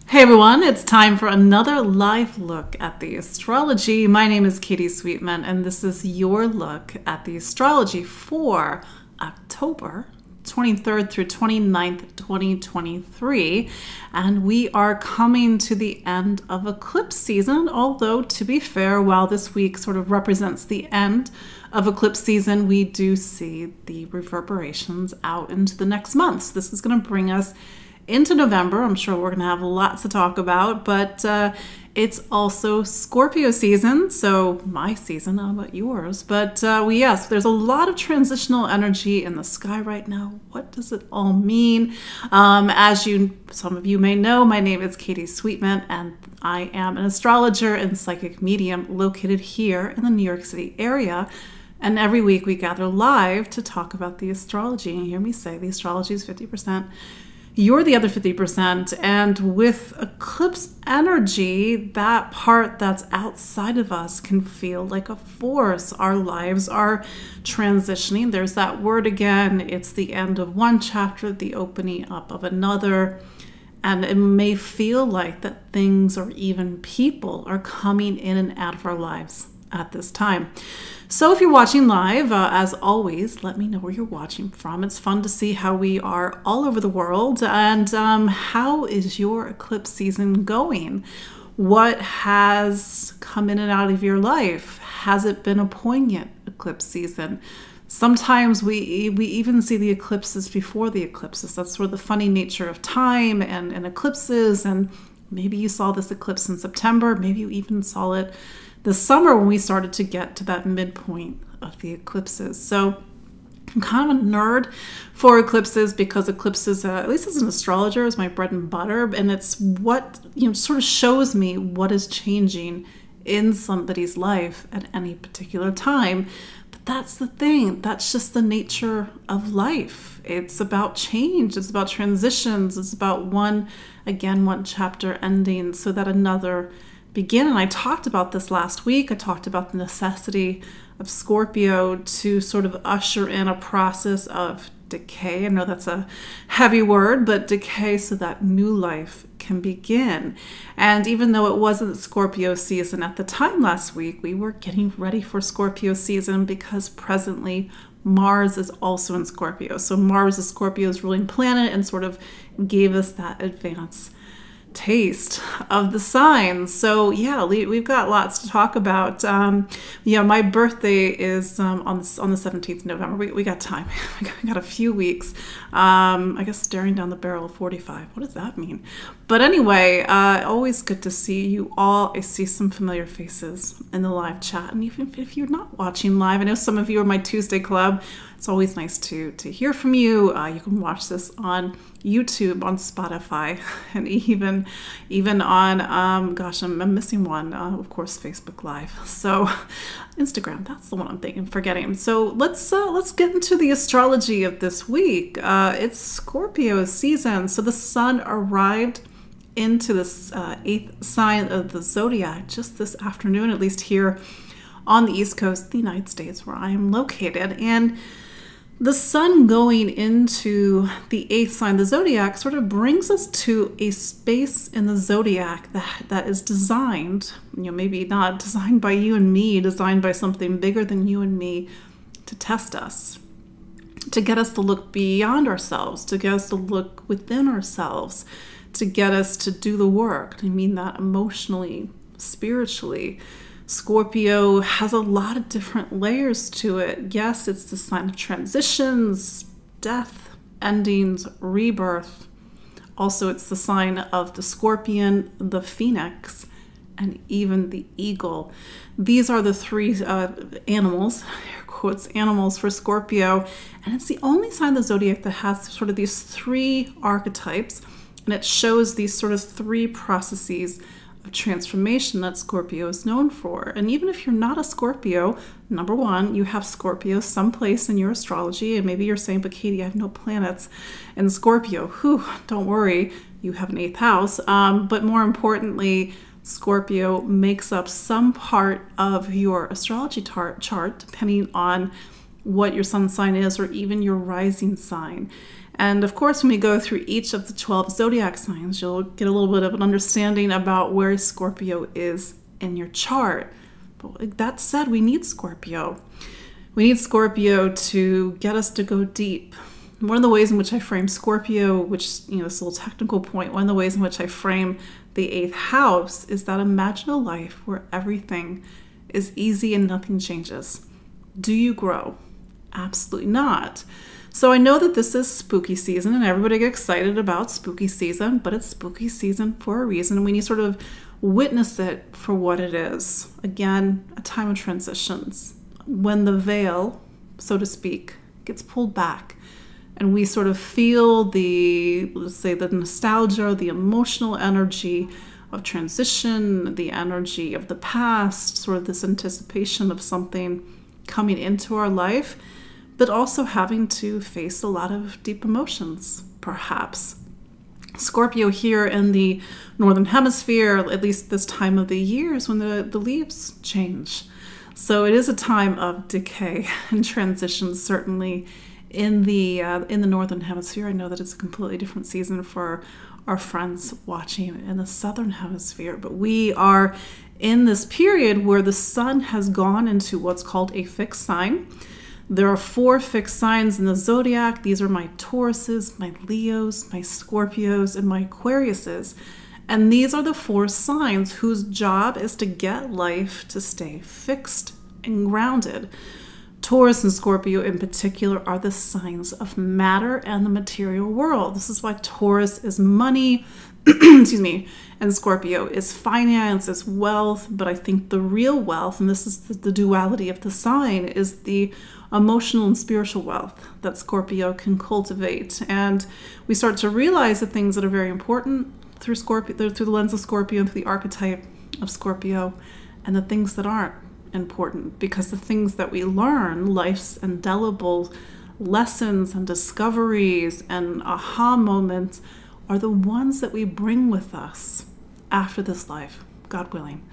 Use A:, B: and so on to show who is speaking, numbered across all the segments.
A: Hey everyone, it's time for another live look at the astrology. My name is Katie Sweetman, and this is your look at the astrology for October 23rd through 29th, 2023. And we are coming to the end of eclipse season, although to be fair, while this week sort of represents the end of eclipse season, we do see the reverberations out into the next month. So this is going to bring us into November. I'm sure we're going to have lots to talk about, but it's also Scorpio season, so my season, not about yours. But yes, there's a lot of transitional energy in the sky right now. What does it all mean? As some of you may know, my name is Katie Sweetman, and I am an astrologer and psychic medium located here in the New York City area. And every week we gather live to talk about the astrology. And you hear me say the astrology is 50%. You're the other 50%, and with eclipse energy, that part that's outside of us can feel like a force. Our lives are transitioning. There's that word again. It's the end of one chapter, the opening up of another, and it may feel like that things or even people are coming in and out of our lives at this time. So if you're watching live, as always, let me know where you're watching from. It's fun to see how we are all over the world. And how is your eclipse season going? What has come in and out of your life? Has it been a poignant eclipse season? Sometimes we even see the eclipses before the eclipses. That's sort of the funny nature of time and eclipses. And maybe you saw this eclipse in September. Maybe you even saw it this summer when we started to get to that midpoint of the eclipses. So I'm kind of a nerd for eclipses because eclipses, at least as an astrologer, is my bread and butter. And it's what, sort of shows me what is changing in somebody's life at any particular time. But that's the thing. That's just the nature of life. It's about change. It's about transitions. It's about one chapter ending so that another begin. And I talked about this last week. I talked about the necessity of Scorpio to sort of usher in a process of decay. I know that's a heavy word, but decay so that new life can begin. And even though it wasn't Scorpio season at the time last week, we were getting ready for Scorpio season because presently Mars is also in Scorpio. So Mars is Scorpio's ruling planet and sort of gave us that advance taste of the signs. So yeah, we've got lots to talk about. My birthday is on the 17th of November. We got time. We got a few weeks. I guess staring down the barrel of 45. What does that mean? But anyway, always good to see you all. I see some familiar faces in the live chat. And even if you're not watching live, I know some of you are my Tuesday club. It's always nice to hear from you. You can watch this on YouTube, on Spotify, and even on, I'm missing one, of course, Facebook Live. So Instagram, that's the one I'm forgetting. So let's get into the astrology of this week. It's Scorpio season. So the sun arrived into this 8th sign of the zodiac just this afternoon, at least here on the East Coast of the United States where I am located. And the sun going into the 8th sign of the zodiac sort of brings us to a space in the zodiac that is designed, maybe not designed by you and me, designed by something bigger than you and me to test us, to get us to look beyond ourselves, to get us to look within ourselves, to get us to do the work. I mean that emotionally, spiritually. Scorpio has a lot of different layers to it. Yes, it's the sign of transitions, death, endings, rebirth. Also, it's the sign of the scorpion, the phoenix, and even the eagle. These are the three animals, air quotes, animals for Scorpio. And it's the only sign of the zodiac that has sort of these three archetypes. And it shows these sort of three processes of transformation that Scorpio is known for. And even if you're not a Scorpio, number one, you have Scorpio someplace in your astrology, and maybe you're saying, but Katie, I have no planets in Scorpio. Whew, don't worry, you have an 8th house. But more importantly, Scorpio makes up some part of your astrology chart, depending on what your sun sign is or even your rising sign. And of course, when we go through each of the 12 zodiac signs, you'll get a little bit of an understanding about where Scorpio is in your chart. But that said, we need Scorpio. We need Scorpio to get us to go deep. One of the ways in which I frame Scorpio, which, this little technical point, one of the ways in which I frame the 8th house is that imagine a life where everything is easy and nothing changes. Do you grow? Absolutely not. So I know that this is spooky season and everybody gets excited about spooky season, but it's spooky season for a reason. We need to sort of witness it for what it is. Again, a time of transitions. When the veil, so to speak, gets pulled back and we sort of feel let's say the nostalgia, the emotional energy of transition, the energy of the past, sort of this anticipation of something coming into our life, but also having to face a lot of deep emotions, perhaps. Scorpio here in the Northern Hemisphere, at least this time of the year, is when the leaves change. So it is a time of decay and transition, certainly in the Northern Hemisphere. I know that it's a completely different season for our friends watching in the Southern Hemisphere, but we are in this period where the sun has gone into what's called a fixed sign. There are 4 fixed signs in the zodiac. These are my Tauruses, my Leos, my Scorpios, and my Aquariuses. And these are the 4 signs whose job is to get life to stay fixed and grounded. Taurus and Scorpio in particular are the signs of matter and the material world. This is why Taurus is money, excuse me, and Scorpio is finance, is wealth. But I think the real wealth, and this is the duality of the sign, is the emotional and spiritual wealth that Scorpio can cultivate. And we start to realize the things that are very important through the lens of Scorpio and through the archetype of Scorpio, and the things that aren't important, because the things that we learn, life's indelible lessons and discoveries and aha moments, are the ones that we bring with us after this life, God willing.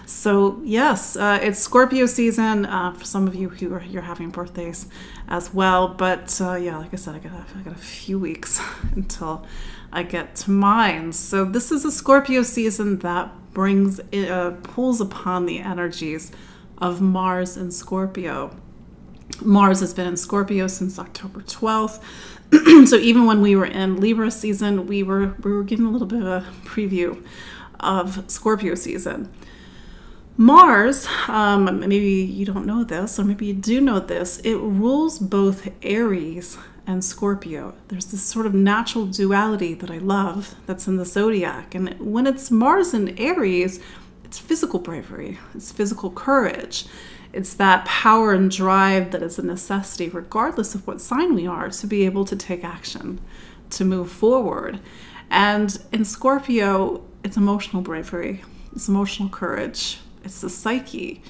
A: So yes, it's Scorpio season for some of you who you're having birthdays as well. But yeah, like I said, I got a few weeks until I get to mine. So this is a Scorpio season that pulls upon the energies of Mars and Scorpio. Mars has been in Scorpio since October 12th. So even when we were in Libra season, we were getting a little bit of a preview of Scorpio season. Mars, maybe you don't know this, or maybe you do know this, it rules both Aries and Scorpio. There's this sort of natural duality that I love that's in the zodiac. And when it's Mars in Aries, it's physical bravery, it's physical courage. It's that power and drive that is a necessity, regardless of what sign we are, to be able to take action, to move forward. And in Scorpio, it's emotional bravery, it's emotional courage, it's the psyche.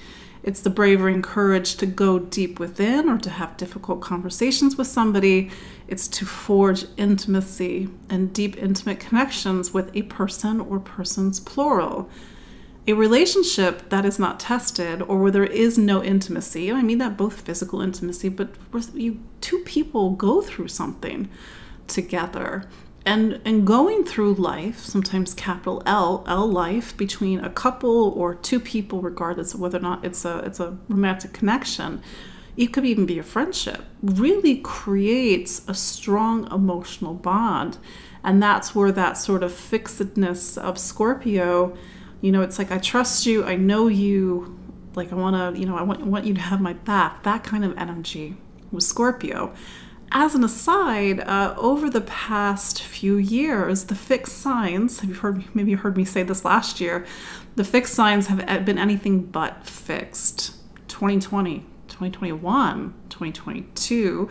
A: It's the bravery and courage to go deep within or to have difficult conversations with somebody. It's to forge intimacy and deep, intimate connections with a person or persons, plural. A relationship that is not tested, or where there is no intimacy, and I mean that both physical intimacy, but where two people go through something together. And going through life, sometimes capital L life, between a couple or two people, regardless of whether or not it's a romantic connection, it could even be a friendship, really creates a strong emotional bond. And that's where that sort of fixedness of Scorpio, it's like, I trust you, I know you, like I want you to have my back, that kind of energy with Scorpio. As an aside, over the past few years, the fixed signs, maybe you heard me say this last year, the fixed signs have been anything but fixed. 2020, 2021, 2022,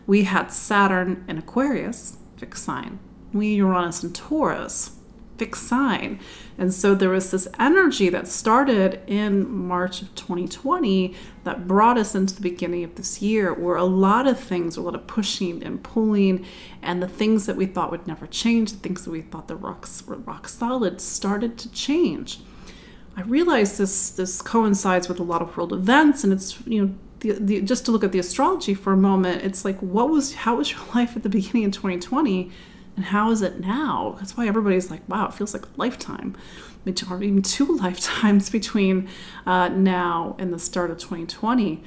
A: we had Saturn in Aquarius, fixed sign. We Uranus in Taurus, fixed sign. And so there was this energy that started in March of 2020 that brought us into the beginning of this year, where a lot of things, a lot of pushing and pulling, and the things that we thought would never change, the things that we thought were rock solid, started to change. I realize this coincides with a lot of world events, and it's just to look at the astrology for a moment, it's like, how was your life at the beginning of 2020 and how is it now? That's why everybody's like, wow, it feels like a lifetime, or even 2 lifetimes between now and the start of 2020.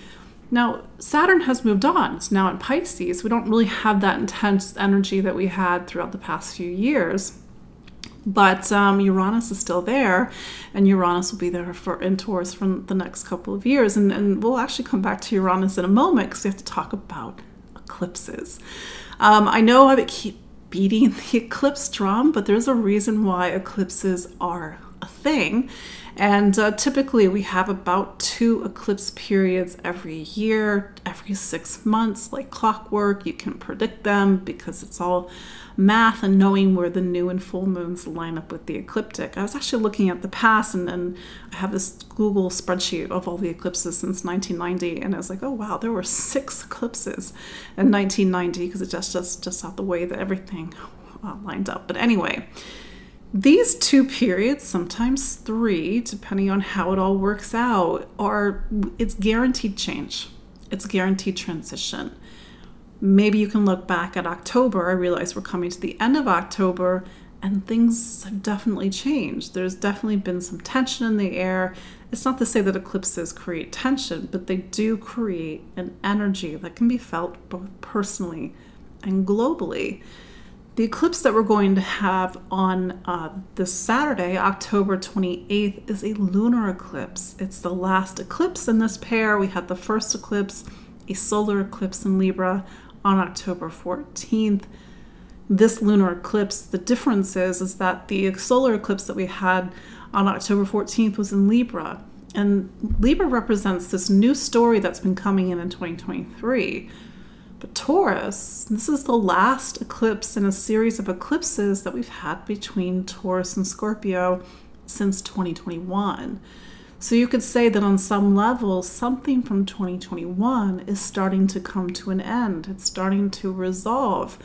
A: Now, Saturn has moved on. It's now in Pisces. We don't really have that intense energy that we had throughout the past few years. But Uranus is still there, and Uranus will be there in Taurus for the next couple of years. And we'll actually come back to Uranus in a moment because we have to talk about eclipses. I know I keep beating the eclipse drum, but there's a reason why eclipses are a thing. And typically we have about 2 eclipse periods every year, every 6 months, like clockwork. You can predict them because it's all math and knowing where the new and full moons line up with the ecliptic. I was actually looking at the past, and I have this Google spreadsheet of all the eclipses since 1990, and I was like, oh wow, there were 6 eclipses in 1990 because it just not the way that everything lined up. But anyway, these 2 periods, sometimes 3, depending on how it all works out, it's guaranteed change. It's guaranteed transition. Maybe you can look back at October. I realize we're coming to the end of October and things have definitely changed. There's definitely been some tension in the air. It's not to say that eclipses create tension, but they do create an energy that can be felt both personally and globally. The eclipse that we're going to have on this Saturday, October 28th, is a lunar eclipse. It's the last eclipse in this pair. We had the first eclipse, a solar eclipse in Libra, on October 14th. This lunar eclipse, the difference is that the solar eclipse that we had on October 14th was in Libra. And Libra represents this new story that's been coming in 2023. But Taurus, this is the last eclipse in a series of eclipses that we've had between Taurus and Scorpio since 2021. So you could say that on some level, something from 2021 is starting to come to an end. It's starting to resolve.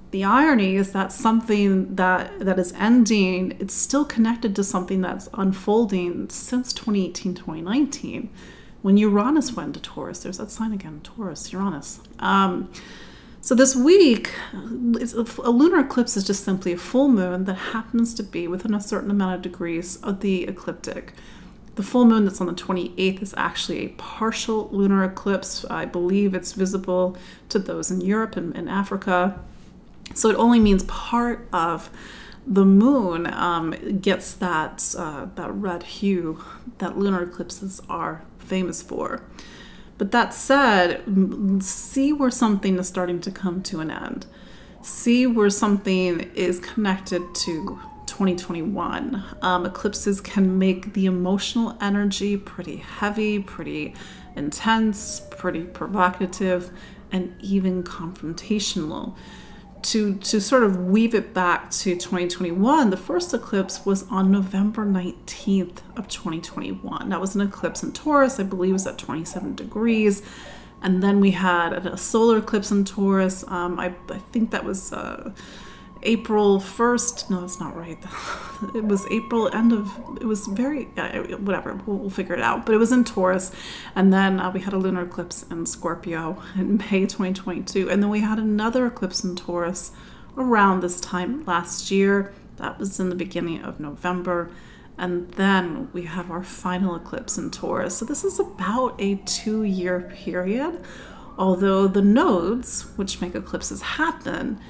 A: The irony is that something that is ending, it's still connected to something that's unfolding since 2018, 2019. When Uranus went to Taurus, there's that sign again, Taurus, Uranus. So this week, a lunar eclipse is just simply a full moon that happens to be within a certain amount of degrees of the ecliptic. The full moon that's on the 28th is actually a partial lunar eclipse. I believe it's visible to those in Europe and Africa. So it only means part of the moon gets that red hue that lunar eclipses are famous for. But that said, see where something is starting to come to an end. See where something is connected to 2021. Eclipses can make the emotional energy pretty heavy, pretty intense, pretty provocative, and even confrontational. To sort of weave it back to 2021, the first eclipse was on November 19th of 2021. That was an eclipse in Taurus. I believe it was at 27 degrees. And then we had a solar eclipse in Taurus. I think that was April 1st. No, that's not right. It was April, it was very, whatever, we'll figure it out. But it was in Taurus. And then we had a lunar eclipse in Scorpio in May 2022. And then we had another eclipse in Taurus around this time last year. That was in the beginning of November. And then we have our final eclipse in Taurus. So this is about a 2-year period. Although the nodes, which make eclipses happen,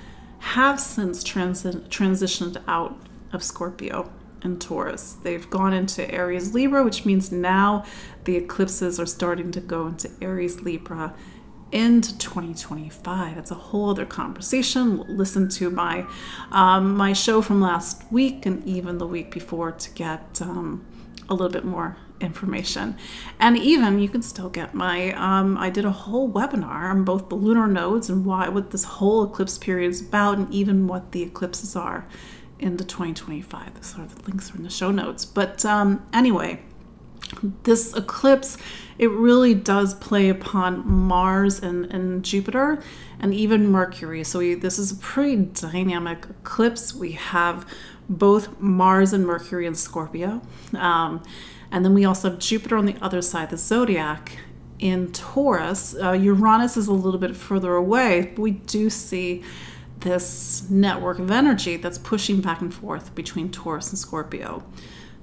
A: have since transitioned out of Scorpio and Taurus. They've gone into Aries-Libra, which means now the eclipses are starting to go into Aries-Libra into 2025. That's a whole other conversation. Listen to my my show from last week and even the week before to get a little bit more information. And even you can still get my I did a whole webinar on both the lunar nodes and what this whole eclipse period is about, and even what the eclipses are into 2025. The sort of the links are in the show notes. But anyway, this eclipse, it really does play upon Mars and Jupiter and even Mercury. So this is a pretty dynamic eclipse. We have both Mars and Mercury in Scorpio. And then we also have Jupiter on the other side of the zodiac in Taurus. Uranus is a little bit further away, but we do see this network of energy that's pushing back and forth between Taurus and Scorpio.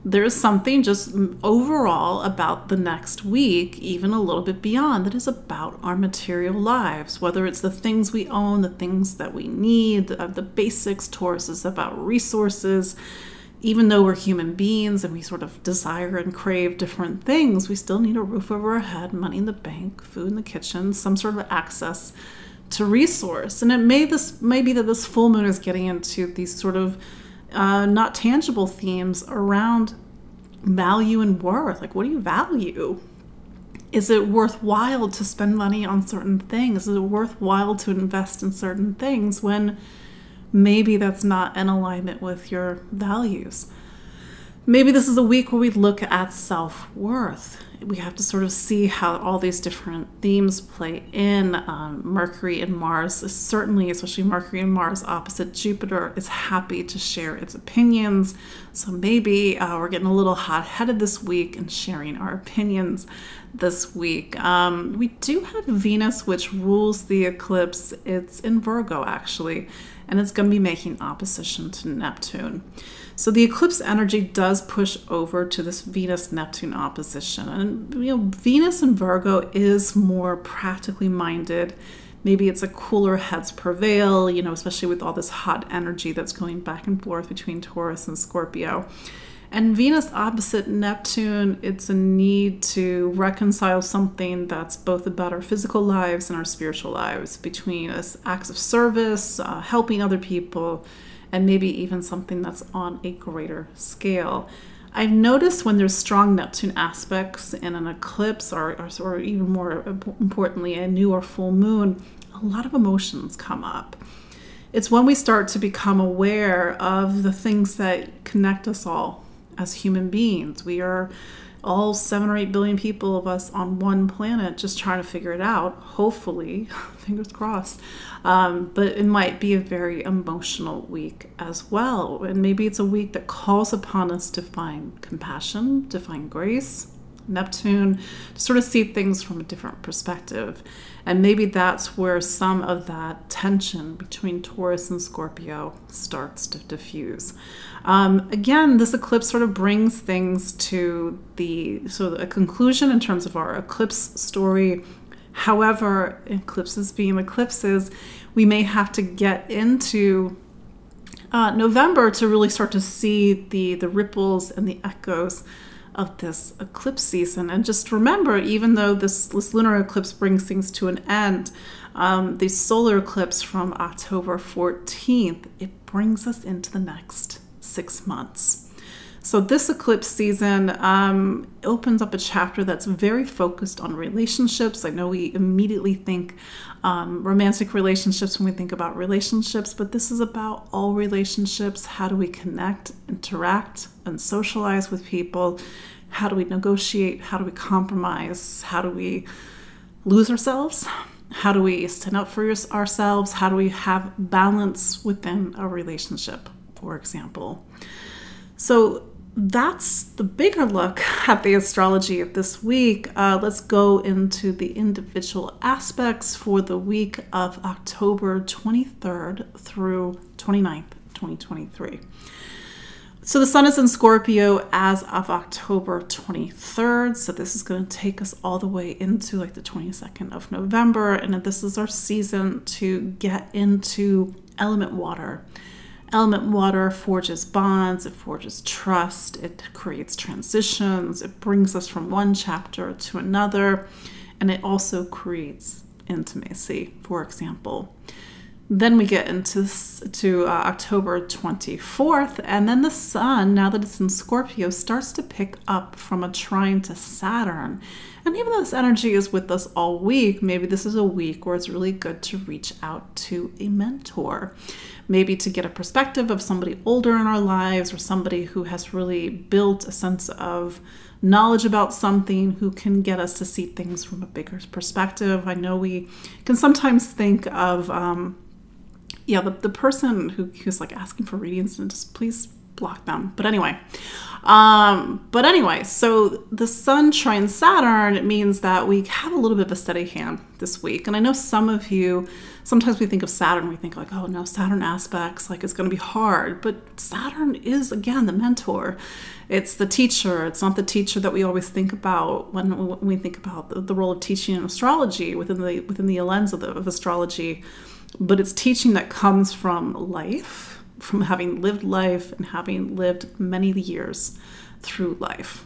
A: There's something just overall about the next week, even a little bit beyond, that is about our material lives, whether it's the things we own, the things that we need, the basics. Taurus is about resources. Even though we're human beings and we sort of desire and crave different things, we still need a roof over our head, money in the bank, food in the kitchen, some sort of access to resource. And it may be that this full moon is getting into these sort of not tangible themes around value and worth. Like, what do you value? Is it worthwhile to spend money on certain things? Is it worthwhile to invest in certain things when maybe that's not in alignment with your values? Maybe this is a week where we look at self-worth. We have to sort of see how all these different themes play in. Mercury and Mars is certainly, especially Mercury and Mars opposite Jupiter, is happy to share its opinions. So maybe we're getting a little hot-headed this week and sharing our opinions this week. We do have Venus, which rules the eclipse. It's in Virgo, actually, and it's going to be making opposition to Neptune. So the eclipse energy does push over to this Venus-Neptune opposition. And, Venus in Virgo is more practically minded. Maybe it's a cooler heads prevail, especially with all this hot energy that's going back and forth between Taurus and Scorpio. And Venus opposite Neptune, it's a need to reconcile something that's both about our physical lives and our spiritual lives, between us acts of service, helping other people, and maybe even something that's on a greater scale. I've noticed when there's strong Neptune aspects in an eclipse, or even more importantly, a new or full moon, a lot of emotions come up. It's when we start to become aware of the things that connect us all as human beings. We are all 7 or 8 billion people of us on one planet just trying to figure it out, hopefully, fingers crossed. But it might be a very emotional week as well. And maybe it's a week that calls upon us to find compassion, to find grace, Neptune, to sort of see things from a different perspective. And maybe that's where some of that tension between Taurus and Scorpio starts to diffuse. Again, this eclipse sort of brings things to a conclusion in terms of our eclipse story. However, eclipses being eclipses, we may have to get into November to really start to see the ripples and the echoes of this eclipse season. And just remember, even though this lunar eclipse brings things to an end, the solar eclipse from October 14th, it brings us into the next 6 months. So this eclipse season opens up a chapter that's very focused on relationships. I know we immediately think romantic relationships when we think about relationships, but this is about all relationships. How do we connect, interact, and socialize with people? How do we negotiate? How do we compromise? How do we lose ourselves? How do we stand up for ourselves? How do we have balance within a relationship, for example? So that's the bigger look at the astrology of this week. Let's go into the individual aspects for the week of October 23rd through 29th, 2023. So the sun is in Scorpio as of October 23rd. So this is going to take us all the way into like the 22nd of November. And this is our season to get into element water. Element water forges bonds, it forges trust, it creates transitions, it brings us from one chapter to another, and it also creates intimacy, for example. Then we get into October 24th, and then the sun, now that it's in Scorpio, starts to pick up from a trine to Saturn. And even though this energy is with us all week, maybe this is a week where it's really good to reach out to a mentor. Maybe to get a perspective of somebody older in our lives, or somebody who has really built a sense of knowledge about something, who can get us to see things from a bigger perspective. I know we can sometimes think of the person who's like asking for readings, and just please block them. But anyway, But anyway, so the Sun trine Saturn means that we have a little bit of a steady hand this week. And I know some of you, sometimes we think of Saturn, we think like, oh no, Saturn aspects, like it's going to be hard. But Saturn is, again, the mentor. It's the teacher. It's not the teacher that we always think about when we think about the role of teaching in astrology within the lens of astrology. But it's teaching that comes from life, from having lived life and having lived many years through life.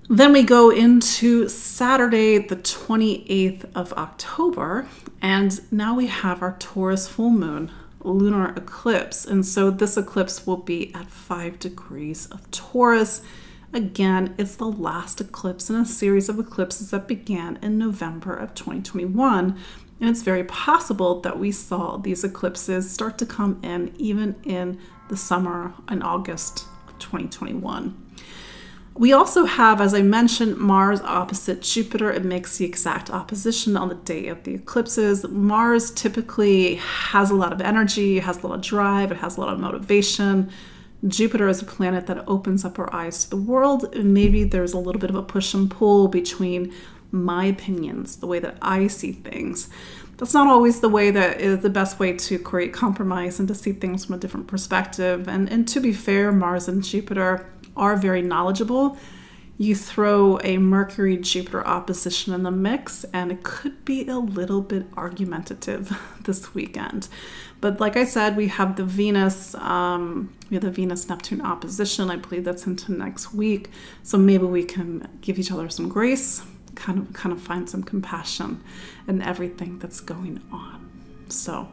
A: Then we go into Saturday, the 28th of October, and now we have our Taurus full moon, lunar eclipse. And so this eclipse will be at 5 degrees of Taurus. Again, it's the last eclipse in a series of eclipses that began in November of 2021. And it's very possible that we saw these eclipses start to come in even in the summer in August of 2021. We also have, as I mentioned, Mars opposite Jupiter. It makes the exact opposition on the day of the eclipses. Mars typically has a lot of energy, has a lot of drive, it has a lot of motivation. Jupiter is a planet that opens up our eyes to the world, and maybe there's a little bit of a push and pull between my opinions, the way that I see things. That's not always the way that is the best way to create compromise and to see things from a different perspective. And to be fair, Mars and Jupiter are very knowledgeable. You throw a Mercury-Jupiter opposition in the mix, and it could be a little bit argumentative this weekend. But like I said, we have the Venus-Neptune opposition. I believe that's into next week. So maybe we can give each other some grace, kind of find some compassion in everything that's going on. So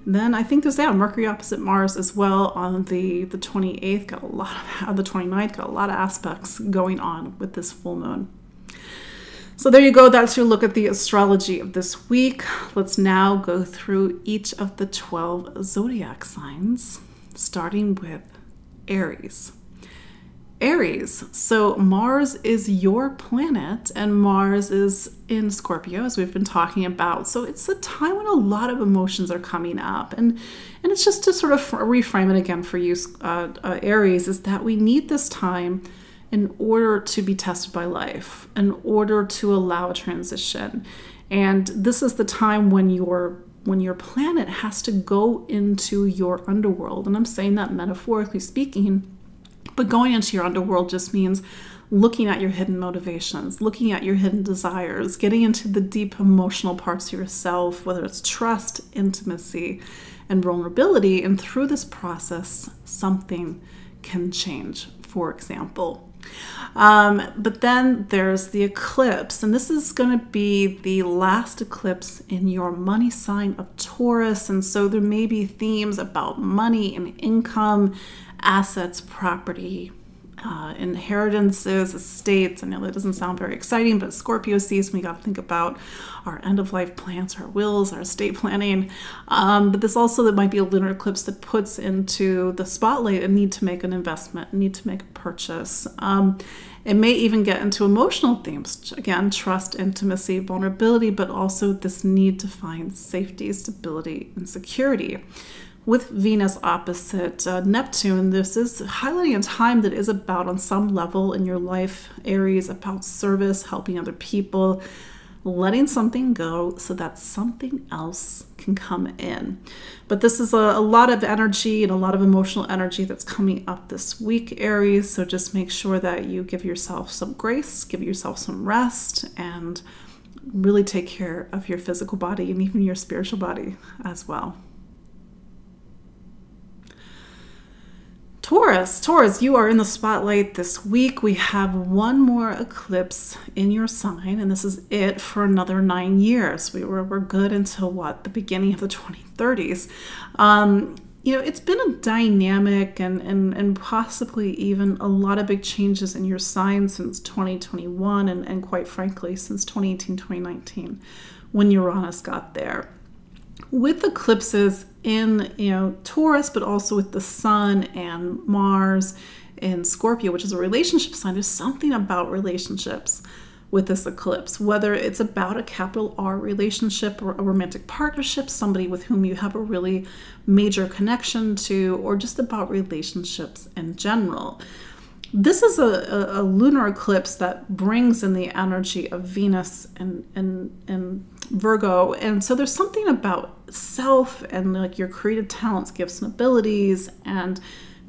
A: then I think there's Mercury opposite Mars as well on the 28th. Got a lot of the 29th. Got a lot of aspects going on with this full moon. So there you go. That's your look at the astrology of this week. Let's now go through each of the 12 zodiac signs, starting with Aries. Aries, so Mars is your planet, and Mars is in Scorpio, as we've been talking about. So it's a time when a lot of emotions are coming up. And it's just to sort of reframe it again for you, Aries, is that we need this time in order to be tested by life, in order to allow a transition. And this is the time when your planet has to go into your underworld. And I'm saying that metaphorically speaking. But going into your underworld just means looking at your hidden motivations, looking at your hidden desires, getting into the deep emotional parts of yourself, whether it's trust, intimacy, and vulnerability. And through this process, something can change, for example. But then there's the eclipse, and this is going to be the last eclipse in your money sign of Taurus. And so there may be themes about money and income, assets, property, inheritances, estates. I know that doesn't sound very exciting, but Scorpio season, we got to think about our end-of-life plans, our wills, our estate planning. But this also, that might be a lunar eclipse that puts into the spotlight a need to make an investment, a need to make a purchase. It may even get into emotional themes. Again, trust, intimacy, vulnerability, but also this need to find safety, stability, and security. With Venus opposite Neptune, this is highlighting a time that is about, on some level in your life, Aries, about service, helping other people, letting something go so that something else can come in. But this is a lot of energy and a lot of emotional energy that's coming up this week, Aries. So just make sure that you give yourself some grace, give yourself some rest, and really take care of your physical body and even your spiritual body as well. Taurus, you are in the spotlight this week. We have one more eclipse in your sign, and this is it for another 9 years. We're good until what? The beginning of the 2030s. It's been a dynamic and possibly even a lot of big changes in your sign since 2021 and quite frankly, since 2018, 2019, when Uranus got there. With eclipses in Taurus, but also with the Sun and Mars in Scorpio, which is a relationship sign, there's something about relationships with this eclipse, whether it's about a capital R relationship or a romantic partnership, somebody with whom you have a really major connection to, or just about relationships in general. This is a lunar eclipse that brings in the energy of Venus and Virgo. And so there's something about self and like your creative talents, gifts, and abilities, and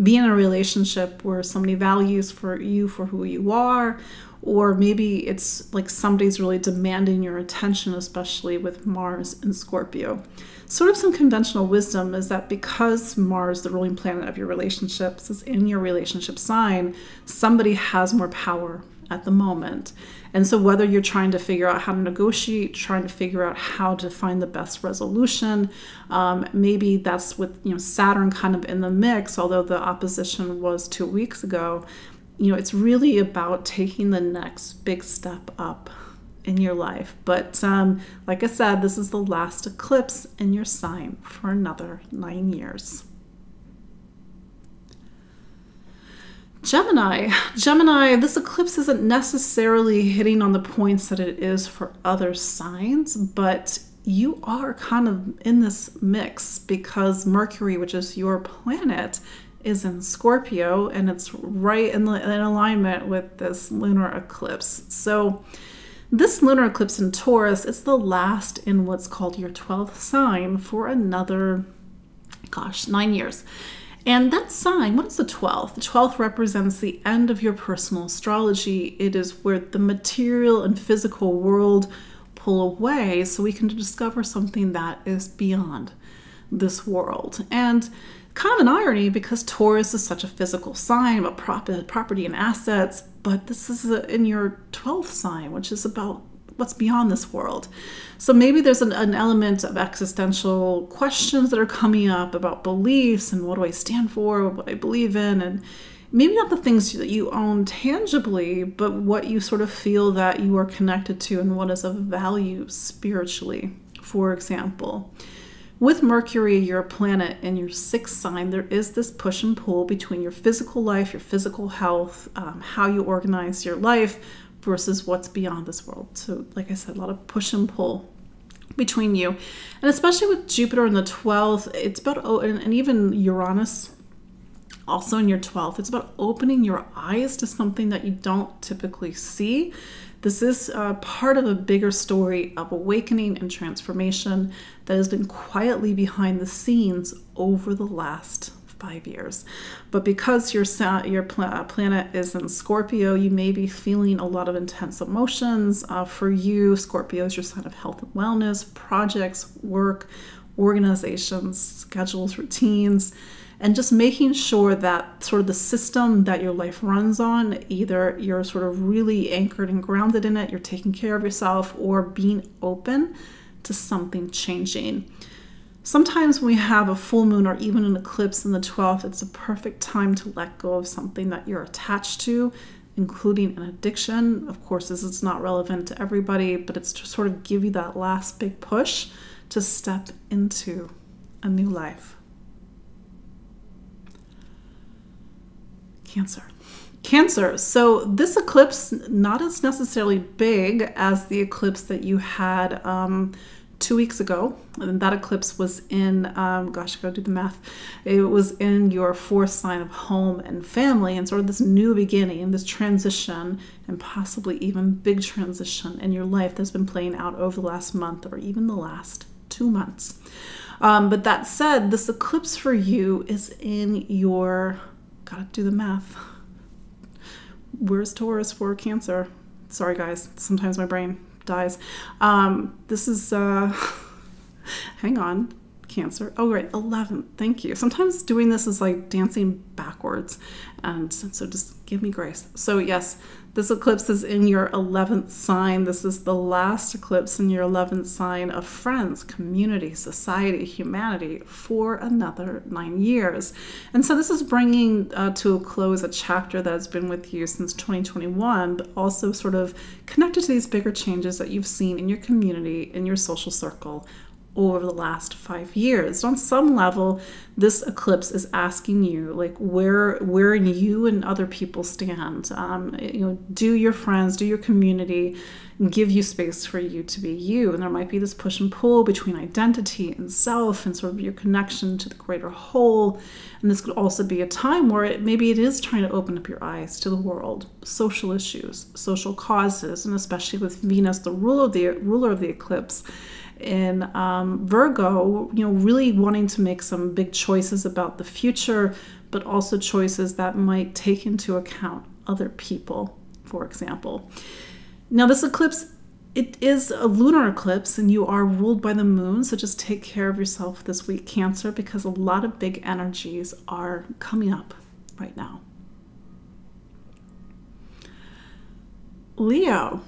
A: be in a relationship where somebody values for you for who you are, or maybe it's like somebody's really demanding your attention, especially with Mars in Scorpio. Sort of some conventional wisdom is that because Mars, the ruling planet of your relationships, is in your relationship sign, somebody has more power at the moment. And so whether you're trying to figure out how to negotiate, trying to figure out how to find the best resolution, maybe that's with Saturn kind of in the mix, although the opposition was 2 weeks ago. It's really about taking the next big step up in your life. But like I said, this is the last eclipse in your sign for another 9 years. Gemini, this eclipse isn't necessarily hitting on the points that it is for other signs, but you are kind of in this mix because Mercury, which is your planet, is in Scorpio, and it's right in alignment with this lunar eclipse. So this lunar eclipse in Taurus, it's the last in what's called your 12th sign for another, 9 years. And that sign, what is the 12th? The 12th represents the end of your personal astrology. It is where the material and physical world pull away so we can discover something that is beyond this world. And kind of an irony because Taurus is such a physical sign about property and assets, but this is in your 12th sign, which is about what's beyond this world. So maybe there's an element of existential questions that are coming up about beliefs and what do I stand for, what I believe in, and maybe not the things that you own tangibly, but what you sort of feel that you are connected to and what is of value spiritually. For example, with Mercury, your planet, in your 6th sign, there is this push and pull between your physical life, your physical health, how you organize your life, versus what's beyond this world. So like I said, a lot of push and pull between you. And especially with Jupiter in the 12th, it's about, and even Uranus also in your 12th, it's about opening your eyes to something that you don't typically see. This is part of a bigger story of awakening and transformation that has been quietly behind the scenes over the last 5 years. But because your planet is in Scorpio, you may be feeling a lot of intense emotions. For you, Scorpio is your sign of health and wellness, projects, work, organizations, schedules, routines, and just making sure that sort of the system that your life runs on, either you're sort of really anchored and grounded in it, you're taking care of yourself, or being open to something changing. Sometimes when we have a full moon or even an eclipse in the 12th, it's a perfect time to let go of something that you're attached to, including an addiction. Of course, this is not relevant to everybody, but it's to sort of give you that last big push to step into a new life. Cancer. So this eclipse, not as necessarily big as the eclipse that you had 2 weeks ago. And that eclipse was in, I gotta do the math. It was in your 4th sign of home and family, and sort of this new beginning, this transition, and possibly even big transition in your life that's been playing out over the last month or even the last 2 months. But that said, this eclipse for you is in your, gotta do the math. Where's Taurus for Cancer? Sorry guys, sometimes my brain dies. This is, hang on, Cancer. Oh, right, 11th. Thank you. Sometimes doing this is like dancing backwards, and so just give me grace. So yes, this eclipse is in your 11th sign. This is the last eclipse in your 11th sign of friends, community, society, humanity for another 9 years. And so this is bringing to a close a chapter that has been with you since 2021, but also sort of connected to these bigger changes that you've seen in your community, in your social circle over the last 5 years. On some level, this eclipse is asking you, like, where you and other people stand. Do your friends, do your community give you space for you to be you? And there might be this push and pull between identity and self and sort of your connection to the greater whole. And this could also be a time where maybe it is trying to open up your eyes to the world, social issues, social causes, and especially with Venus, the ruler of the eclipse, in Virgo, really wanting to make some big choices about the future, but also choices that might take into account other people, for example. Now, this eclipse, it is a lunar eclipse, and you are ruled by the moon, so just take care of yourself this week, Cancer, because a lot of big energies are coming up right now. Leo,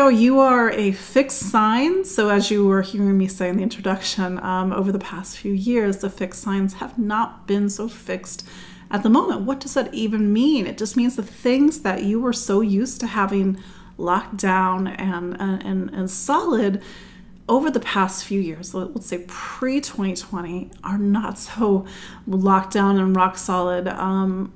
A: you are a fixed sign. So as you were hearing me say in the introduction, over the past few years, the fixed signs have not been so fixed at the moment. What does that even mean? It just means the things that you were so used to having locked down and solid over the past few years, let's say pre-2020, are not so locked down and rock solid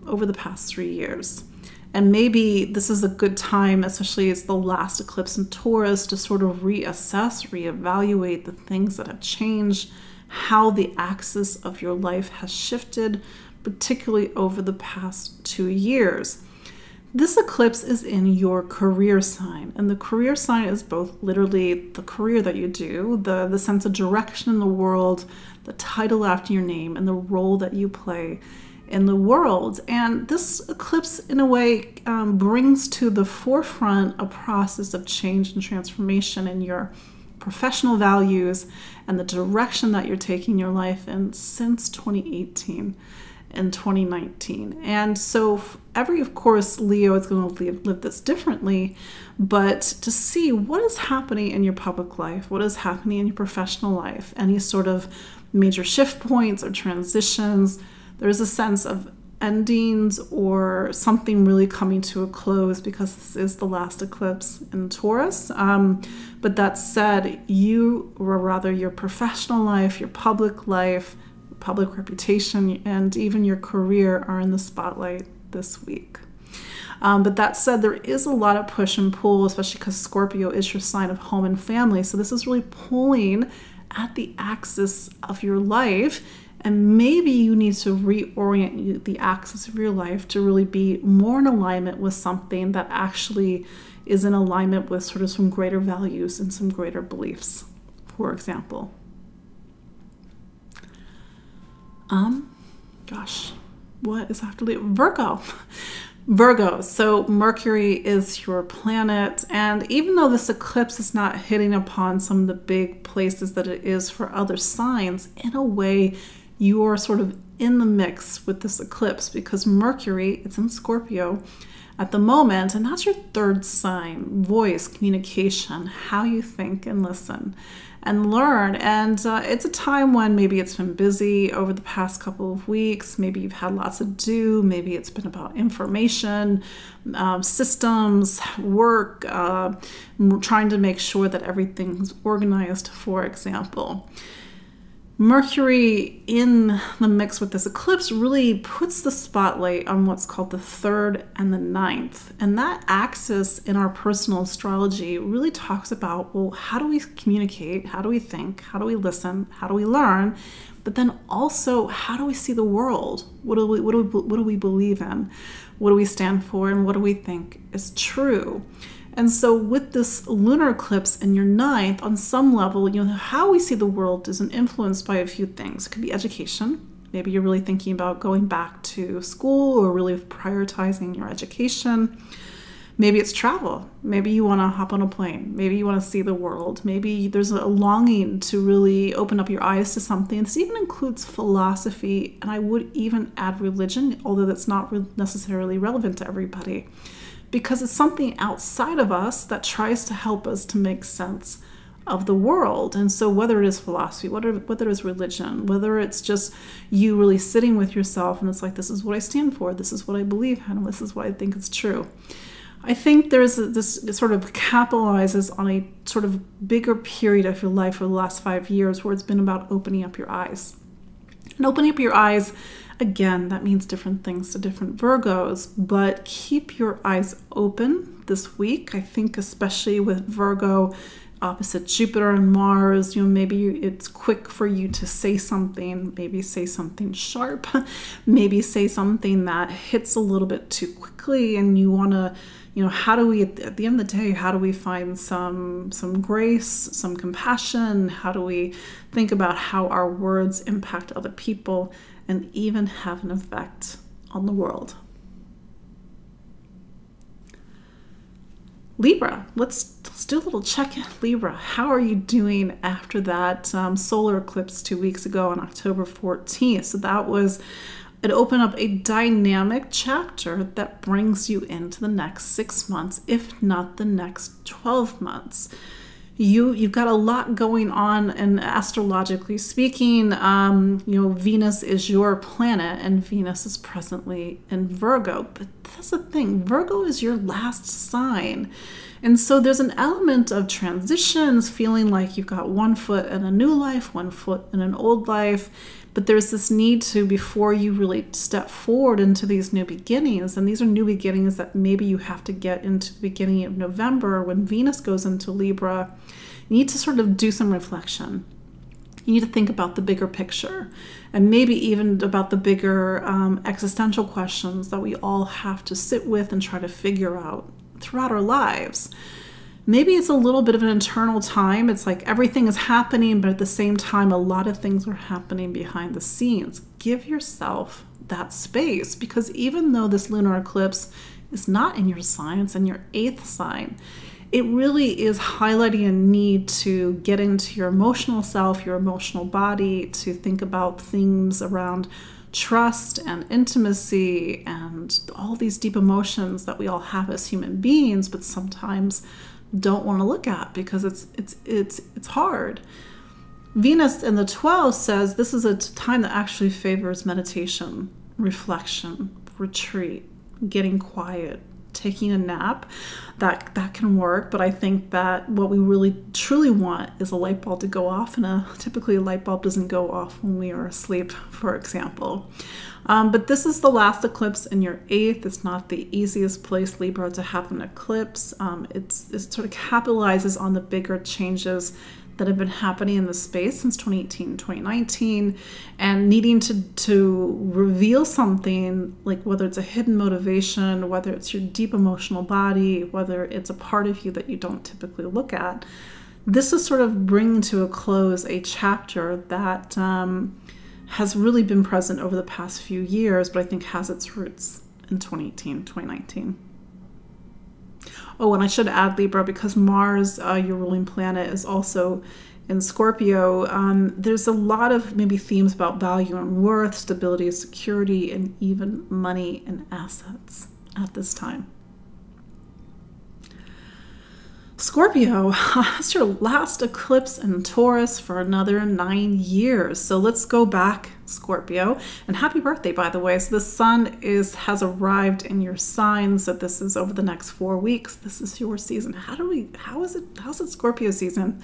A: over the past 3 years. And maybe this is a good time, especially it's the last eclipse in Taurus, to sort of reassess, reevaluate the things that have changed, how the axis of your life has shifted, particularly over the past 2 years. This eclipse is in your career sign, and the career sign is both literally the career that you do, the sense of direction in the world, the title after your name, and the role that you play in the world. And this eclipse, in a way, brings to the forefront a process of change and transformation in your professional values and the direction that you're taking your life in since 2018 and 2019. And so of course, Leo is going to live this differently, but to see what is happening in your public life, what is happening in your professional life, any sort of major shift points or transitions, there's a sense of endings or something really coming to a close, because this is the last eclipse in Taurus. But that said, or rather your professional life, your public life, public reputation, and even your career are in the spotlight this week. But that said, there is a lot of push and pull, especially because Scorpio is your sign of home and family. So this is really pulling at the axis of your life. And maybe you need to reorient the axis of your life to really be more in alignment with something that actually is in alignment with sort of some greater values and some greater beliefs, for example. What is after Leo? Virgo. So Mercury is your planet. And even though this eclipse is not hitting upon some of the big places that it is for other signs, in a way, you are sort of in the mix with this eclipse, because Mercury, it's in Scorpio at the moment, and that's your third sign: voice, communication, how you think and listen and learn. And it's a time when maybe it's been busy over the past couple of weeks. Maybe you've had lots to do. Maybe it's been about information, systems, work, trying to make sure that everything's organized, for example. Mercury in the mix with this eclipse really puts the spotlight on what's called the 3rd and the 9th. And that axis in our personal astrology really talks about, well, how do we communicate? How do we think? How do we listen? How do we learn? But then also, how do we see the world? What do we believe in? What do we stand for? And what do we think is true? And so with this lunar eclipse in your 9th, on some level, how we see the world is influenced by a few things. It could be education. Maybe you're really thinking about going back to school or really prioritizing your education. Maybe it's travel. Maybe you want to hop on a plane. Maybe you want to see the world. Maybe there's a longing to really open up your eyes to something. This even includes philosophy, and I would even add religion, although that's not necessarily relevant to everybody, because it's something outside of us that tries to help us to make sense of the world. And so whether it is philosophy, whether it is religion, whether it's just you really sitting with yourself and it's like, this is what I stand for, this is what I believe in, this is what I think is true. I think this sort of capitalizes on a sort of bigger period of your life for the last 5 years where it's been about opening up your eyes. And opening up your eyes, again, that means different things to different Virgos, but keep your eyes open this week. I think especially with Virgo opposite Jupiter and Mars, maybe it's quick for you to say something, maybe say something sharp, maybe say something that hits a little bit too quickly, and you want to, how do we, at the end of the day, how do we find some grace, some compassion? How do we think about how our words impact other people and even have an effect on the world? Libra, let's do a little check-in. Libra, how are you doing after that solar eclipse 2 weeks ago on October 14th? So it opened up a dynamic chapter that brings you into the next 6 months, if not the next 12 months. You've got a lot going on, and astrologically speaking, Venus is your planet, and Venus is presently in Virgo. But that's the thing, Virgo is your last sign. And so there's an element of transitions, feeling like you've got one foot in a new life, one foot in an old life. But there's this need to, before you really step forward into these new beginnings, and these are new beginnings that maybe you have to get into the beginning of November when Venus goes into Libra, you need to sort of do some reflection. You need to think about the bigger picture, and maybe even about the bigger existential questions that we all have to sit with and try to figure out throughout our lives. Maybe it's a little bit of an internal time. It's like everything is happening, but at the same time, a lot of things are happening behind the scenes. Give yourself that space, because even though this lunar eclipse is not in your sign, it's in your 8th sign, it really is highlighting a need to get into your emotional self, your emotional body, to think about themes around trust and intimacy and all these deep emotions that we all have as human beings, but sometimes don't want to look at because it's hard. Venus in the 12th says this is a time that actually favors meditation, reflection, retreat, getting quiet, taking a nap. That can work, but I think that what we really truly want is a light bulb to go off, and typically a light bulb doesn't go off when we are asleep, for example. But this is the last eclipse in your 8th. It's not the easiest place, Libra, to have an eclipse. It sort of capitalizes on the bigger changes that have been happening in the space since 2018, 2019, and needing to reveal something, like whether it's a hidden motivation, whether it's your deep emotional body, whether it's a part of you that you don't typically look at. This is sort of bringing to a close a chapter that has really been present over the past few years, but I think has its roots in 2018, 2019. Oh, and I should add, Libra, because Mars, your ruling planet, is also in Scorpio, there's a lot of maybe themes about value and worth, stability and security, and even money and assets at this time. Scorpio, that's your last eclipse in Taurus for another 9 years. So let's go back, Scorpio, and happy birthday, by the way. So the sun has arrived in your sign. So this is over the next 4 weeks. This is your season. How's it Scorpio season?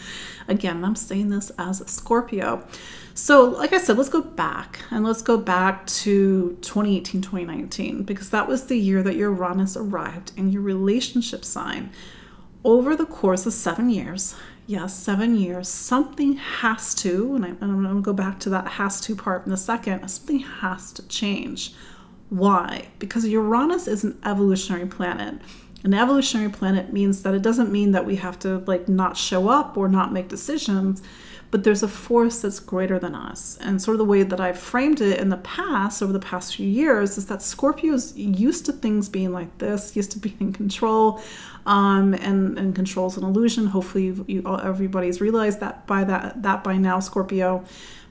A: Again, I'm saying this as a Scorpio. So like I said, let's go back to 2018, 2019, because that was the year that Uranus arrived in your relationship sign. Over the course of 7 years, yes, 7 years, something has to, and I'm going to go back to that has to part in a second, something has to change. Why? Because Uranus is an evolutionary planet. An evolutionary planet means that it doesn't mean that we have to not show up or not make decisions, but there's a force that's greater than us. And sort of the way that I've framed it in the past, over the past few years, is that Scorpio's used to things being like this, used to being in control, and control's an illusion. Hopefully everybody's realized that by now, Scorpio.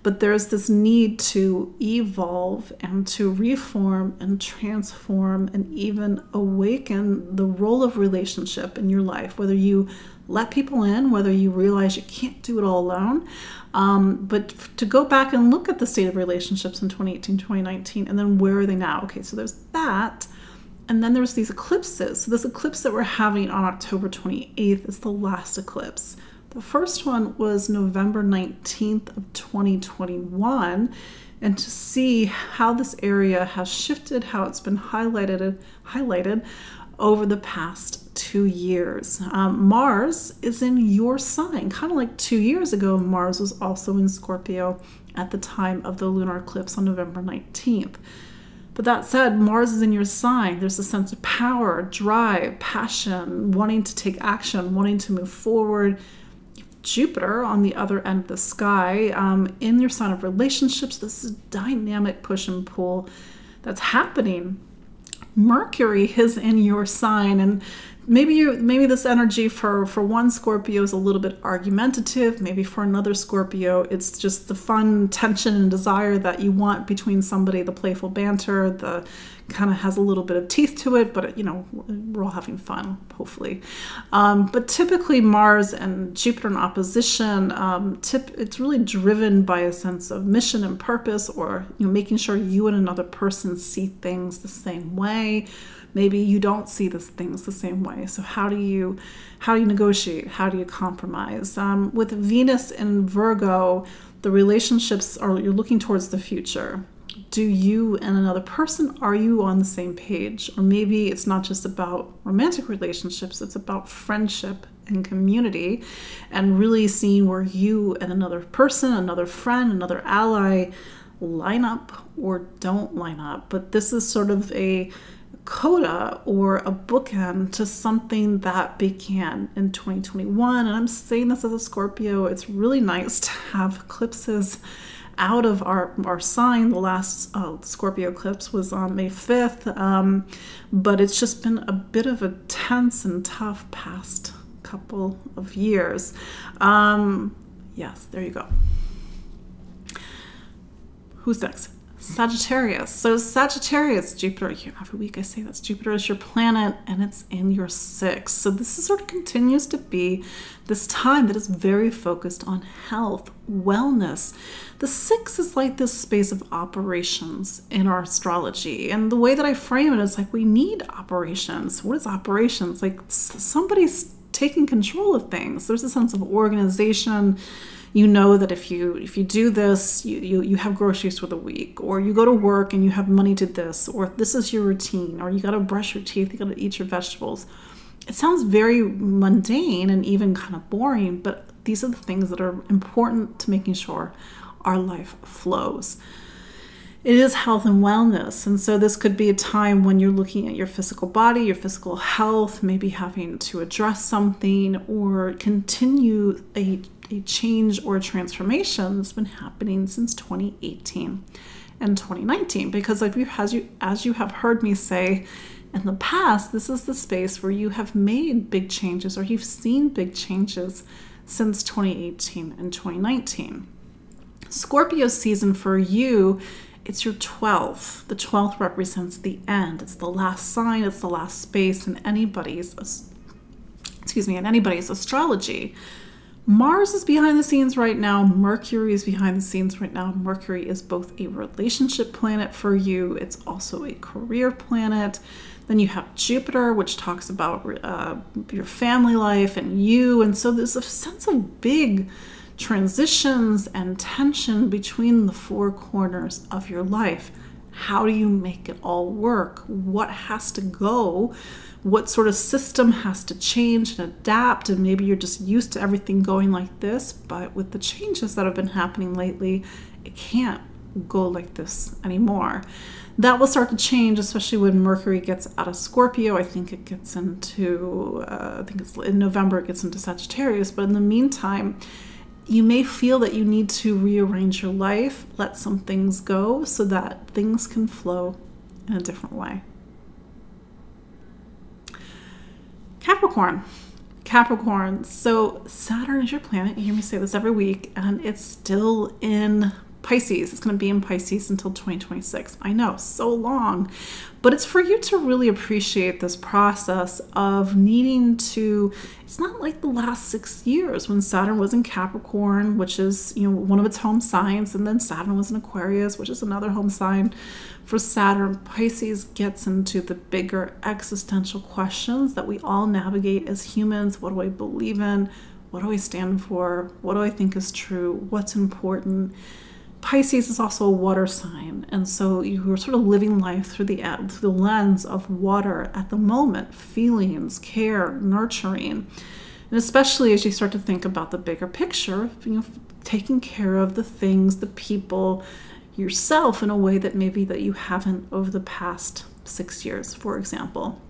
A: But there's this need to evolve and to reform and transform and even awaken the role of relationship in your life, whether you let people in, whether you realize you can't do it all alone. But to go back and look at the state of relationships in 2018, 2019, and then where are they now? Okay, so there's that. And then there's these eclipses. So this eclipse that we're having on October 28th is the last eclipse. The first one was November 19th of 2021. And to see how this area has shifted, how it's been highlighted over the past 2 years. Mars is in your sign. Kind of like 2 years ago, Mars was also in Scorpio at the time of the lunar eclipse on November 19th. But that said, Mars is in your sign. There's a sense of power, drive, passion, wanting to take action, wanting to move forward. Jupiter on the other end of the sky, in your sign of relationships. This is dynamic push and pull that's happening. Mercury is in your sign, and maybe this energy for one Scorpio is a little bit argumentative. Maybe for another Scorpio, it's just the fun tension and desire that you want between somebody, the playful banter, the kind of has a little bit of teeth to it, but you know, we're all having fun, hopefully. But typically Mars and Jupiter in opposition, it's really driven by a sense of mission and purpose, or you know, making sure you and another person see things the same way. Maybe you don't see these things the same way. So how do you negotiate? How do you compromise? With Venus in Virgo, the relationships are, you're looking towards the future. Do you and another person, are you on the same page? Or maybe it's not just about romantic relationships, it's about friendship and community, and really seeing where you and another person, another friend, another ally line up or don't line up. But this is sort of a coda or a bookend to something that began in 2021. And I'm saying this as a Scorpio, it's really nice to have eclipses out of our sign. The last Scorpio eclipse was on May 5th, but it's just been a bit of a tense and tough past couple of years. Yes, there you go. Who's next? Sagittarius. So Sagittarius, Jupiter, every week I say that's Jupiter is your planet, and it's in your 6th. So this is sort of continues to be this time that is very focused on health, wellness. The 6th is like this space of operations in our astrology. And the way that I frame it is like, we need operations. What is operations? Like somebody's taking control of things. There's a sense of organization. You know that if you do this, you have groceries for the week, or you go to work and you have money to this, or this is your routine, or you got to brush your teeth, you got to eat your vegetables. It sounds very mundane and even kind of boring, but these are the things that are important to making sure our life flows. It is health and wellness. And so this could be a time when you're looking at your physical body, your physical health, maybe having to address something or continue a change or a transformation that's been happening since 2018 and 2019. Because as you have heard me say in the past, this is the space where you have made big changes, or you've seen big changes since 2018 and 2019. Scorpio season for you, it's your 12th. The 12th represents the end. It's the last sign. It's the last space in anybody's astrology. Mars is behind the scenes right now. Mercury is behind the scenes right now. Mercury is both a relationship planet for you. It's also a career planet. Then you have Jupiter, which talks about your family life and you. And so there's a sense of big transitions and tension between the four corners of your life. How do you make it all work? What has to go? What sort of system has to change and adapt? And maybe you're just used to everything going like this, but with the changes that have been happening lately, it can't go like this anymore. That will start to change, especially when Mercury gets out of Scorpio. I think it gets into, it's in November, it gets into Sagittarius. But in the meantime, you may feel that you need to rearrange your life, let some things go so that things can flow in a different way. Capricorn. So Saturn is your planet. You hear me say this every week, and it's still in Pisces. It's going to be in Pisces until 2026. I know, so long. But it's for you to really appreciate this process of needing to, it's not like the last 6 years when Saturn was in Capricorn, which is, one of its home signs, and then Saturn was in Aquarius, which is another home sign for Saturn. Pisces gets into the bigger existential questions that we all navigate as humans. What do I believe in? What do I stand for? What do I think is true? What's important? Pisces is also a water sign, and so you're sort of living life through the lens of water at the moment, feelings, care, nurturing, and especially as you start to think about the bigger picture, taking care of the things, the people, yourself in a way that maybe that you haven't over the past 6 years, for example.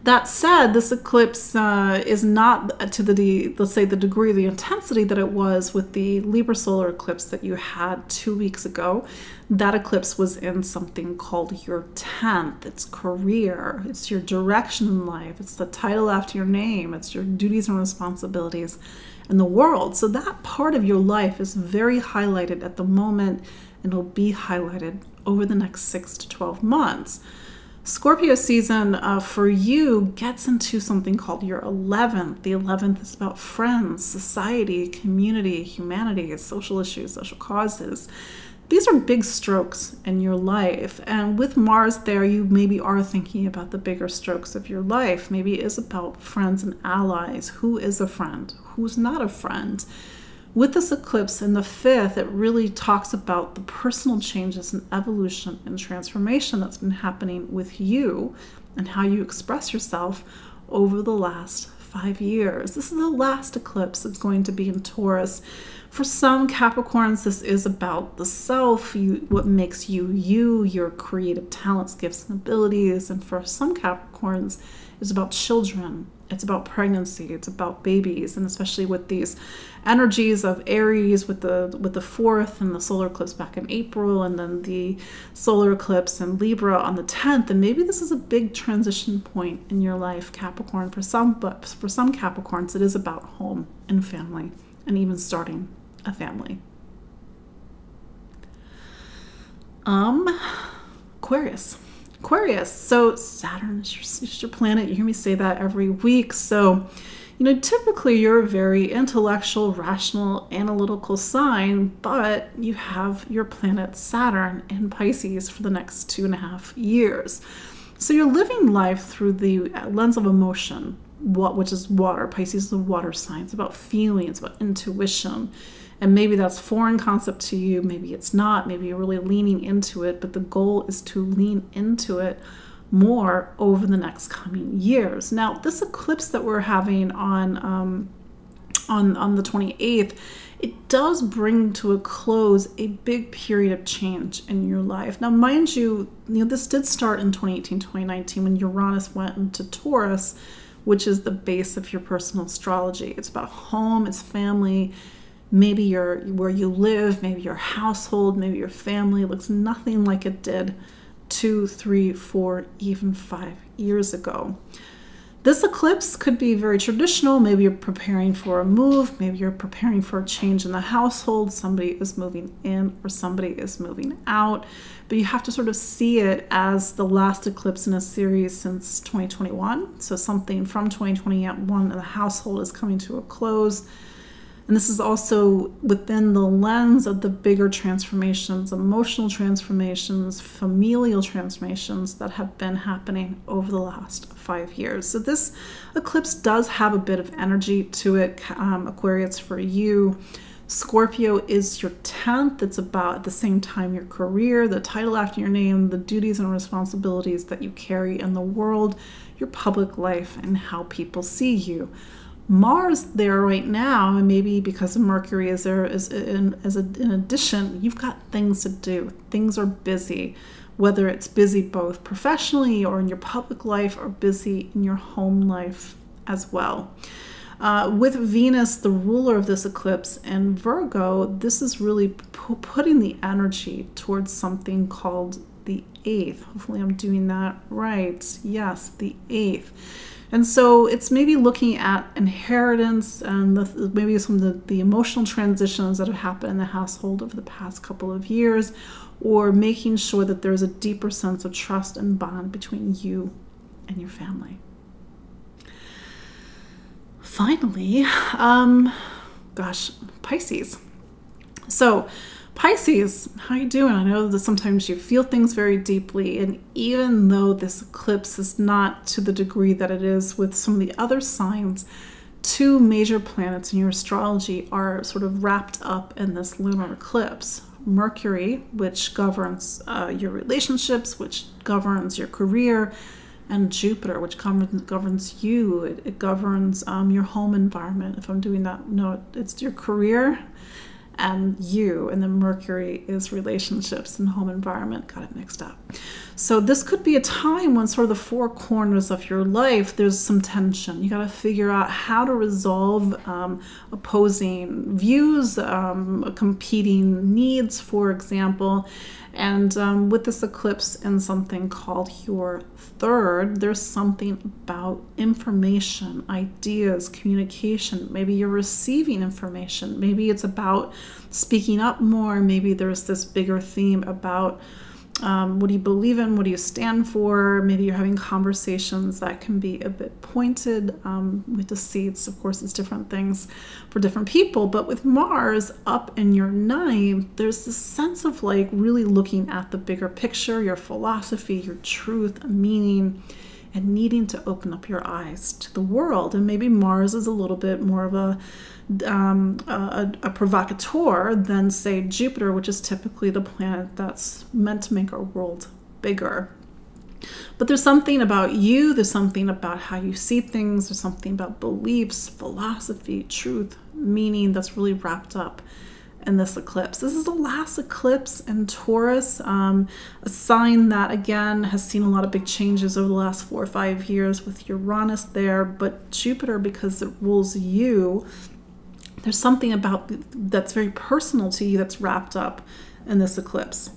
A: That said, this eclipse is not to let's say, the degree, the intensity that it was with the Libra solar eclipse that you had 2 weeks ago. That eclipse was in something called your 10th. It's career. It's your direction in life. It's the title after your name. It's your duties and responsibilities in the world. So that part of your life is very highlighted at the moment, and it'll be highlighted over the next 6 to 12 months. Scorpio season for you gets into something called your 11th. The 11th is about friends, society, community, humanity, social issues, social causes. These are big strokes in your life. And with Mars there, you maybe are thinking about the bigger strokes of your life. Maybe it is about friends and allies. Who is a friend? Who's not a friend? With this eclipse in the 5th, it really talks about the personal changes and evolution and transformation that's been happening with you and how you express yourself over the last 5 years. This is the last eclipse. It's going to be in Taurus. For some Capricorns, this is about the self, what makes you, your creative talents, gifts, and abilities. And for some Capricorns, it's about children. It's about pregnancy. It's about babies, and especially with these energies of Aries, with the 4th and the solar eclipse back in April, and then the solar eclipse in Libra on the 10th. And maybe this is a big transition point in your life, Capricorn. For some, but for some Capricorns, it is about home and family, and even starting a family. Aquarius. So Saturn is your planet. You hear me say that every week. So, typically you're a very intellectual, rational, analytical sign, but you have your planet Saturn in Pisces for the next 2.5 years. So you're living life through the lens of emotion, which is water. Pisces is a water sign. It's about feelings, about intuition. And maybe that's a foreign concept to you. Maybe it's not. Maybe you're really leaning into it. But the goal is to lean into it more over the next coming years. Now, this eclipse that we're having on the 28th, it does bring to a close a big period of change in your life. Now, mind you, this did start in 2018, 2019 when Uranus went into Taurus, which is the base of your personal astrology. It's about home, it's family. Maybe where you live, maybe your household, maybe your family looks nothing like it did 2, 3, 4, even 5 years ago. This eclipse could be very traditional. Maybe you're preparing for a move. Maybe you're preparing for a change in the household. Somebody is moving in or somebody is moving out. But you have to sort of see it as the last eclipse in a series since 2021. So something from 2021 in the household is coming to a close. And this is also within the lens of the bigger transformations, emotional transformations, familial transformations that have been happening over the last 5 years. So this eclipse does have a bit of energy to it, Aquarius, for you. Scorpio is your 10th. It's about at the same time your career, the title after your name, the duties and responsibilities that you carry in the world, your public life, and how people see you. Mars there right now, and maybe because of Mercury is there in addition, you've got things to do. Things are busy, whether it's busy both professionally or in your public life, or busy in your home life as well. With Venus, the ruler of this eclipse, and Virgo, this is really putting the energy towards something called the 8th. Hopefully I'm doing that right. Yes, the 8th. And so it's maybe looking at inheritance and maybe some of the emotional transitions that have happened in the household over the past couple of years, or making sure that there's a deeper sense of trust and bond between you and your family. Finally, Pisces. So Pisces, how you doing? I know that sometimes you feel things very deeply, and even though this eclipse is not to the degree that it is with some of the other signs, 2 major planets in your astrology are sort of wrapped up in this lunar eclipse. Mercury, which governs your relationships, which governs your career, and Jupiter, which governs you. It governs your home environment. If I'm doing that, no, it's your career and you, and then Mercury is relationships and home environment. Got it mixed up. So this could be a time when sort of the 4 corners of your life, there's some tension. You got to figure out how to resolve opposing views, competing needs, for example. And with this eclipse in something called your 3rd, there's something about information, ideas, communication. Maybe you're receiving information. Maybe it's about speaking up more. Maybe there's this bigger theme about what do you believe in? What do you stand for? Maybe you're having conversations that can be a bit pointed with the seeds. Of course, it's different things for different people. But with Mars up in your 9th, there's this sense of like really looking at the bigger picture, your philosophy, your truth, meaning, and needing to open up your eyes to the world. And maybe Mars is a little bit more of a provocateur than, say, Jupiter, which is typically the planet that's meant to make our world bigger. But there's something about you, there's something about how you see things, there's something about beliefs, philosophy, truth, meaning that's really wrapped up in this eclipse. This is the last eclipse in Taurus, a sign that, again, has seen a lot of big changes over the last 4 or 5 years with Uranus there. But Jupiter, because it rules you, there's something about that's very personal to you that's wrapped up in this eclipse.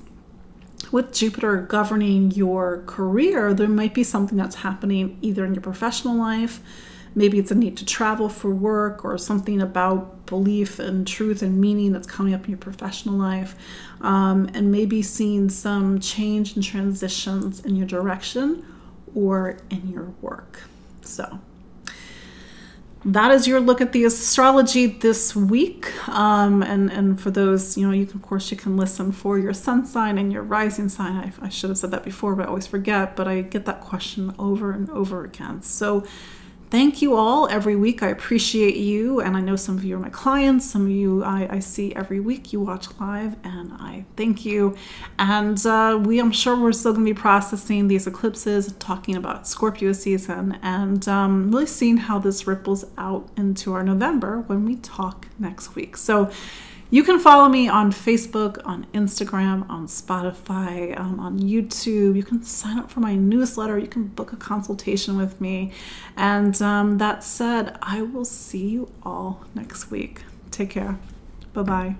A: With Jupiter governing your career, there might be something that's happening either in your professional life. Maybe it's a need to travel for work, or something about belief and truth and meaning that's coming up in your professional life. And maybe seeing some change and transitions in your direction or in your work. So that is your look at the astrology this week. And for those, of course, you can listen for your sun sign and your rising sign. I should have said that before, but I always forget. But I get that question over and over again. So thank you all every week. I appreciate you. And I know some of you are my clients. Some of you I see every week. You watch live, and I thank you. And I'm sure we're still going to be processing these eclipses, talking about Scorpio season, and really seeing how this ripples out into our November when we talk next week. So you can follow me on Facebook, on Instagram, on Spotify, on YouTube. You can sign up for my newsletter. You can book a consultation with me. And that said, I will see you all next week. Take care. Bye-bye.